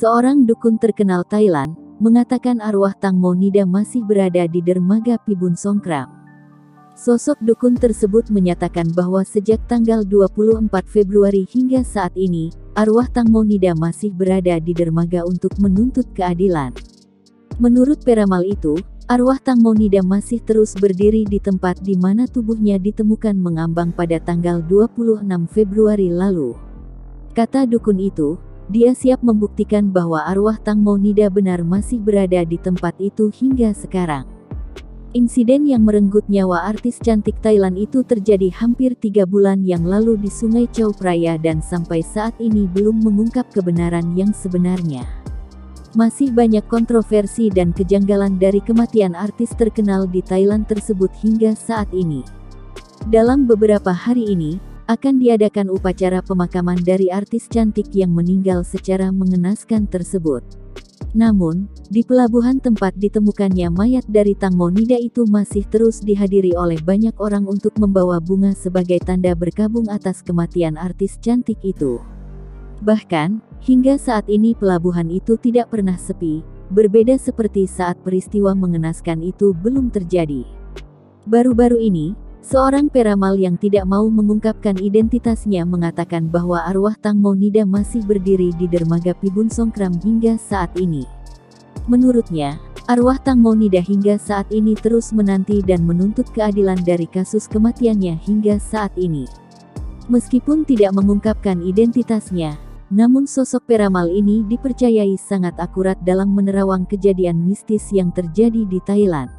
Seorang dukun terkenal Thailand, mengatakan arwah Tang Monida masih berada di dermaga Pibun Songkram. Sosok dukun tersebut menyatakan bahwa sejak tanggal 24 Februari hingga saat ini, arwah Tang Monida masih berada di dermaga untuk menuntut keadilan. Menurut peramal itu, arwah Tang Monida masih terus berdiri di tempat di mana tubuhnya ditemukan mengambang pada tanggal 26 Februari lalu. Kata dukun itu, dia siap membuktikan bahwa arwah Tang Monida benar masih berada di tempat itu hingga sekarang. Insiden yang merenggut nyawa artis cantik Thailand itu terjadi hampir 3 bulan yang lalu di Sungai Chao Phraya dan sampai saat ini belum mengungkap kebenaran yang sebenarnya. Masih banyak kontroversi dan kejanggalan dari kematian artis terkenal di Thailand tersebut hingga saat ini. Dalam beberapa hari ini, akan diadakan upacara pemakaman dari artis cantik yang meninggal secara mengenaskan tersebut. Namun, di pelabuhan tempat ditemukannya mayat dari Tang Monida itu masih terus dihadiri oleh banyak orang untuk membawa bunga sebagai tanda berkabung atas kematian artis cantik itu. Bahkan, hingga saat ini pelabuhan itu tidak pernah sepi, berbeda seperti saat peristiwa mengenaskan itu belum terjadi. Baru-baru ini, seorang peramal yang tidak mau mengungkapkan identitasnya mengatakan bahwa arwah Tang Monida masih berdiri di dermaga Pibun Songkram hingga saat ini. Menurutnya, arwah Tang Monida hingga saat ini terus menanti dan menuntut keadilan dari kasus kematiannya hingga saat ini. Meskipun tidak mengungkapkan identitasnya, namun sosok peramal ini dipercayai sangat akurat dalam menerawang kejadian mistis yang terjadi di Thailand.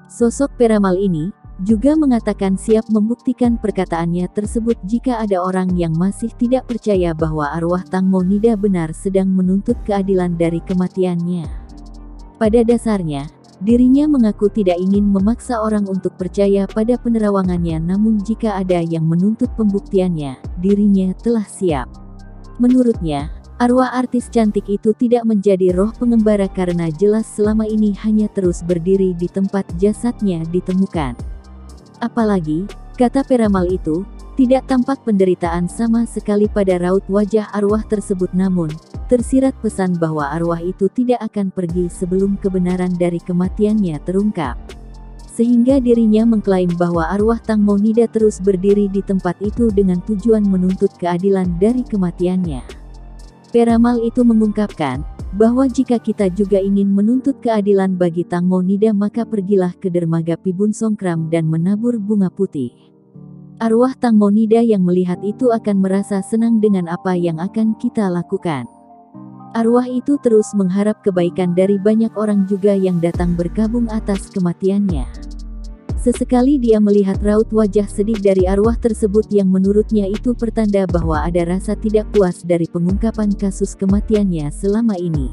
Sosok peramal ini juga mengatakan siap membuktikan perkataannya tersebut jika ada orang yang masih tidak percaya bahwa arwah Tang Monida benar sedang menuntut keadilan dari kematiannya. Pada dasarnya, dirinya mengaku tidak ingin memaksa orang untuk percaya pada penerawangannya, namun jika ada yang menuntut pembuktiannya, dirinya telah siap. Menurutnya, arwah artis cantik itu tidak menjadi roh pengembara karena jelas selama ini hanya terus berdiri di tempat jasadnya ditemukan. Apalagi, kata peramal itu, tidak tampak penderitaan sama sekali pada raut wajah arwah tersebut, namun tersirat pesan bahwa arwah itu tidak akan pergi sebelum kebenaran dari kematiannya terungkap. Sehingga dirinya mengklaim bahwa arwah Tang Monida terus berdiri di tempat itu dengan tujuan menuntut keadilan dari kematiannya. Peramal itu mengungkapkan bahwa jika kita juga ingin menuntut keadilan bagi Tang Monida, maka pergilah ke dermaga Pibun Songkram dan menabur bunga putih. Arwah Tang Monida yang melihat itu akan merasa senang dengan apa yang akan kita lakukan. Arwah itu terus mengharap kebaikan dari banyak orang juga yang datang berkabung atas kematiannya. Sesekali dia melihat raut wajah sedih dari arwah tersebut yang menurutnya itu pertanda bahwa ada rasa tidak puas dari pengungkapan kasus kematiannya selama ini.